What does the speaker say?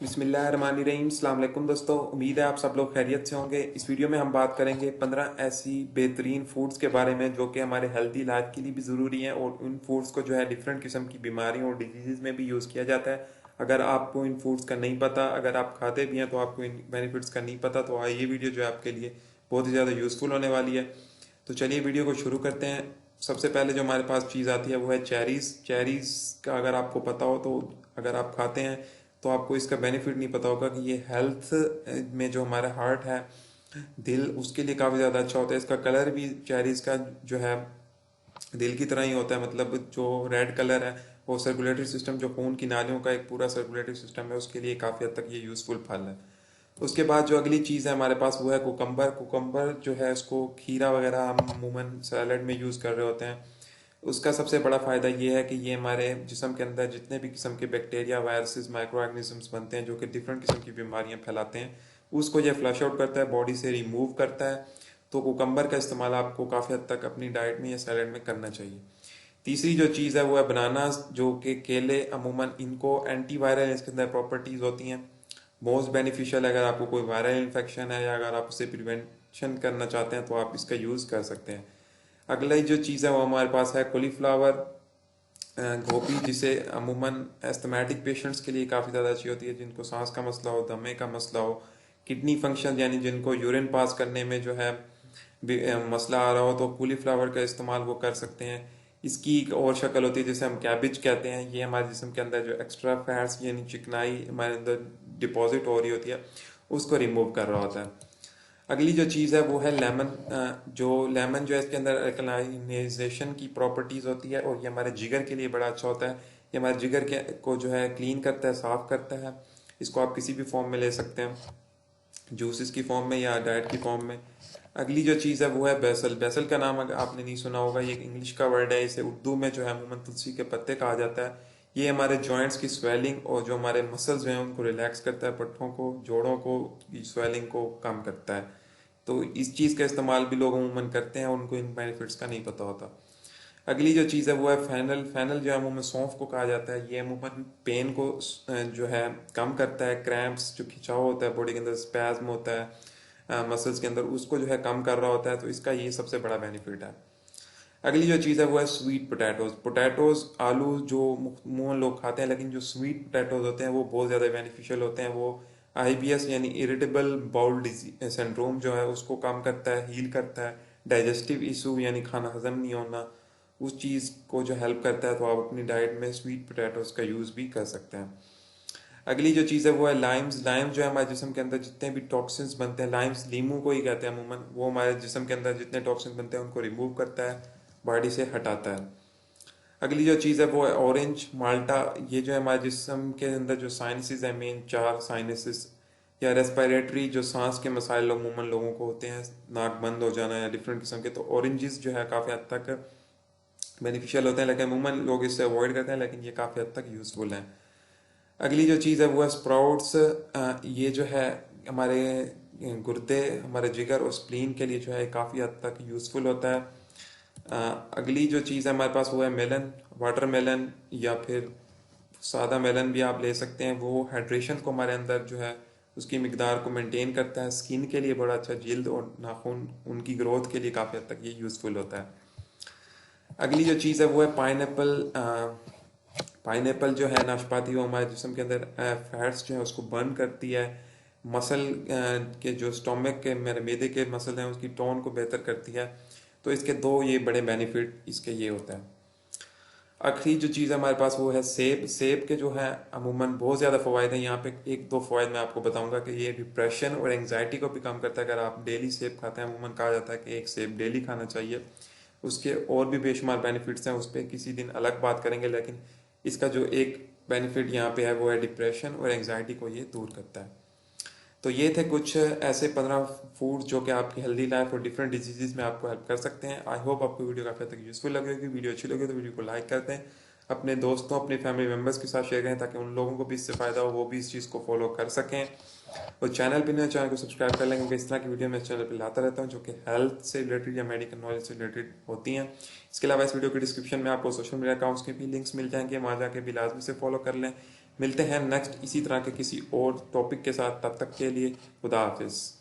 बिस्मिल्लाहिर्रहमानिर्रहीम। अस्सलाम वालेकुम दोस्तों, उम्मीद है आप सब लोग खैरियत से होंगे। इस वीडियो में हम बात करेंगे 15 ऐसी बेहतरीन फूड्स के बारे में जो कि हमारे हेल्दी लाइफ के लिए भी ज़रूरी हैं और उन फूड्स को जो है डिफरेंट किस्म की बीमारियों और डिजीज़ में भी यूज़ किया जाता है। अगर आपको इन फूड्स का नहीं पता, अगर आप खाते भी हैं तो आपको इन बेनिफिट्स का नहीं पता, तो ये वीडियो जो है आपके लिए बहुत ही ज़्यादा यूज़फुल होने वाली है। तो चलिए वीडियो को शुरू करते हैं। सबसे पहले जो हमारे पास चीज़ आती है वो है चेरीज़। चेरीज़ का अगर आपको पता हो तो अगर आप खाते हैं तो आपको इसका बेनिफिट नहीं पता होगा कि ये हेल्थ में जो हमारा हार्ट है, दिल, उसके लिए काफ़ी ज़्यादा अच्छा होता है। इसका कलर भी चेरीज़ का जो है दिल की तरह ही होता है, मतलब जो रेड कलर है वो सर्कुलेटरी सिस्टम, जो खून की नालियों का एक पूरा सर्कुलेटरी सिस्टम है, उसके लिए काफ़ी हद तक ये यूज़फुल फल है। उसके बाद जो अगली चीज़ है हमारे पास वो है कुकम्बर। कुकम्बर जो है उसको खीरा वगैरह हम अमूमन सैलड में यूज़ कर रहे होते हैं। उसका सबसे बड़ा फ़ायदा ये है कि ये हमारे जिस्म के अंदर जितने भी किस्म के बैक्टीरिया, वायरसेस, माइक्रो ऑर्गेनिजम्स बनते हैं जो कि डिफरेंट किस्म की बीमारियां फैलाते हैं, उसको ये फ्लश आउट करता है, बॉडी से रिमूव करता है। तो कुकम्बर का इस्तेमाल आपको काफ़ी हद तक अपनी डाइट में या सैलड में करना चाहिए। तीसरी जो चीज़ है वो है बनानास, जो कि केले अमूमन इनको एंटीवायरल इसके अंदर प्रॉपर्टीज़ होती हैं। मोस्ट बेनिफिशियल अगर आपको कोई वायरल इन्फेक्शन है या अगर आप उससे प्रिवेंशन करना चाहते हैं तो आप इसका यूज़ कर सकते हैं। अगला जो चीज़ है वो हमारे पास है कॉलीफ्लावर, गोभी, जिसे अमूमन एस्थमेटिक पेशेंट्स के लिए काफ़ी ज़्यादा अच्छी होती है, जिनको सांस का मसला हो, दमे का मसला हो, किडनी फंक्शन यानी जिनको यूरिन पास करने में जो है मसला आ रहा हो, तो कॉलीफ्लावर का इस्तेमाल वो कर सकते हैं। इसकी एक और शक्ल होती है जिसे हम कैबिज कहते हैं। ये हमारे जिस्म के अंदर जो एक्स्ट्रा फैट्स यानी चिकनाई हमारे अंदर डिपॉजिट हो रही होती है, उसको रिमूव कर रहा होता है। अगली जो चीज़ है वो है लेमन। जो लेमन जो है इसके अंदर अल्कलाइनेजेशन की प्रॉपर्टीज़ होती है और ये हमारे जिगर के लिए बड़ा अच्छा होता है। ये हमारे जिगर के को जो है क्लीन करता है, साफ़ करता है। इसको आप किसी भी फॉर्म में ले सकते हैं, जूसेस की फॉर्म में या डाइट की फॉर्म में। अगली जो चीज़ है वो है बेसल। बेसल का नाम अगर आपने नहीं सुना होगा, ये एक इंग्लिश का वर्ड है। इसे उर्दू में जो है अमूमन तुलसी के पत्ते कहा जाता है। ये हमारे जॉइंट्स की स्वेलिंग और जो हमारे मसल्स हैं उनको रिलैक्स करता है, पट्ठों को, जोड़ों को, स्वेलिंग को कम करता है। तो इस चीज़ का इस्तेमाल भी लोग अमूमन करते हैं और उनको इन बेनिफिट्स का नहीं पता होता। अगली जो चीज़ है वो है फैनल। फैनल जो है अमूमन सौंफ को कहा जाता है। ये अमूमन पेन को जो है कम करता है। क्रैम्प्स, जो खिंचाव होता है बॉडी के अंदर, स्पैज्म होता है मसल्स के अंदर, उसको जो है कम कर रहा होता है। तो इसका ये सबसे बड़ा बेनिफिट है। अगली जो चीज़ है वो है स्वीट पोटैटोज। पोटैटोज, आलू जो मुँह लोग खाते हैं, लेकिन जो स्वीट पोटैटोज होते हैं वो बहुत ज़्यादा बेनिफिशियल होते हैं। वो आईबीएस यानी इरिटेबल बाउल डिजीज सिंड्रोम जो है उसको कम करता है, हील करता है। डाइजेस्टिव इशू यानी खाना हजम नहीं होना, उस चीज़ को जो हेल्प करता है। तो आप अपनी डाइट में स्वीट पोटैटोज का यूज़ भी कर सकते हैं। अगली जो चीज़ है वो है लाइम्स। लाइम जो है हमारे जिस्म के अंदर जितने भी टॉक्सिन्स बनते हैं, लाइम्स लीमू को ही कहते हैं अमूमन, वो हमारे जिस्म के अंदर जितने टॉक्सिन्स बनते हैं उनको रिमूव करता है, बॉडी से हटाता है। अगली जो चीज़ है वो है ऑरेंज, माल्टा। ये जो है हमारे जिस्म के अंदर जो साइनसेस है, मेन 4 साइनसेस या रेस्पिरेटरी जो सांस के मसाइल अमूमन लोगों को होते हैं, नाक बंद हो जाना या डिफरेंट किस्म के, तो ऑरेंजेस जो है काफ़ी हद तक बेनिफिशियल होते हैं, लेकिन अमूमन लोग इससे अवॉइड करते हैं, लेकिन ये काफ़ी हद तक यूज़फुल है। अगली जो चीज़ है वो है स्प्राउट्स। ये जो है हमारे गुर्दे, हमारे जिगर और स्प्लीन के लिए जो है काफ़ी हद तक यूज़फुल होता है। अगली जो चीज़ है हमारे पास वो है मेलन। वाटर मेलन या फिर सादा मेलन भी आप ले सकते हैं। वो हाइड्रेशन को हमारे अंदर जो है उसकी मिकदार को मेंटेन करता है। स्किन के लिए बड़ा अच्छा, जिल्द और नाखून उनकी ग्रोथ के लिए काफ़ी हद तक ये यूज़फुल होता है। अगली जो चीज़ है वो है पाइनएप्पल। पाइनएप्पल जो है नाशपाती, वो हमारे जिस्म के अंदर फैट्स जो है उसको बर्न करती है। मसल के जो स्टोमक के, मेरे मैदे के मसल हैं, उसकी टोन को बेहतर करती है। तो इसके दो ये बड़े बेनिफिट इसके ये होता है। आखिरी जो चीज़ हमारे पास वो है सेब। सेब के जो है अमूमन बहुत ज़्यादा फ़वाद हैं। यहाँ पे एक दो फ़वाद मैं आपको बताऊंगा कि ये डिप्रेशन और एंग्जाइटी को भी कम करता है। अगर आप डेली सेब खाते हैं, अमूमन कहा जाता है कि एक सेब डेली खाना चाहिए। उसके और भी बेशुमार बेनिफिट्स हैं, उस पर किसी दिन अलग बात करेंगे, लेकिन इसका जो एक बेनिफिट यहाँ पे है वो है डिप्रेशन और एंग्जाइटी को ये दूर करता है। तो ये थे कुछ ऐसे 15 फूड जो कि आपकी हेल्दी लाइफ और डिफरेंट डिजीजेज में आपको हेल्प कर सकते हैं। आई होप आपको वीडियो काफ़ी हद तक यूजफुल लगे होगी। वीडियो अच्छी लगे तो वीडियो को लाइक कर दें, अपने दोस्तों, अपने फैमिली मेम्बर्स के साथ शेयर करें ताकि उन लोगों को भी इससे फ़ायदा हो, वो भी इस चीज़ को फॉलो कर सकें। और चैनल पर नए, चैनल को सब्सक्राइब कर लें, क्योंकि इस तरह की वीडियो मैं इस चैनल पर लाता रहता हूँ जो कि हेल्थ से रिलेटेड या मेडिकल नॉलेज से रिलेटेड होती हैं। इसके अलावा इस वीडियो के डिस्क्रिप्शन में आपको सोशल मीडिया अकाउंट्स के भी लिंक्स मिल जाएंगे, वहाँ जाके भी लाजमी से फॉलो कर लें। मिलते हैं नेक्स्ट इसी तरह के किसी और टॉपिक के साथ, तब तक के लिए खुदा हाफिज़।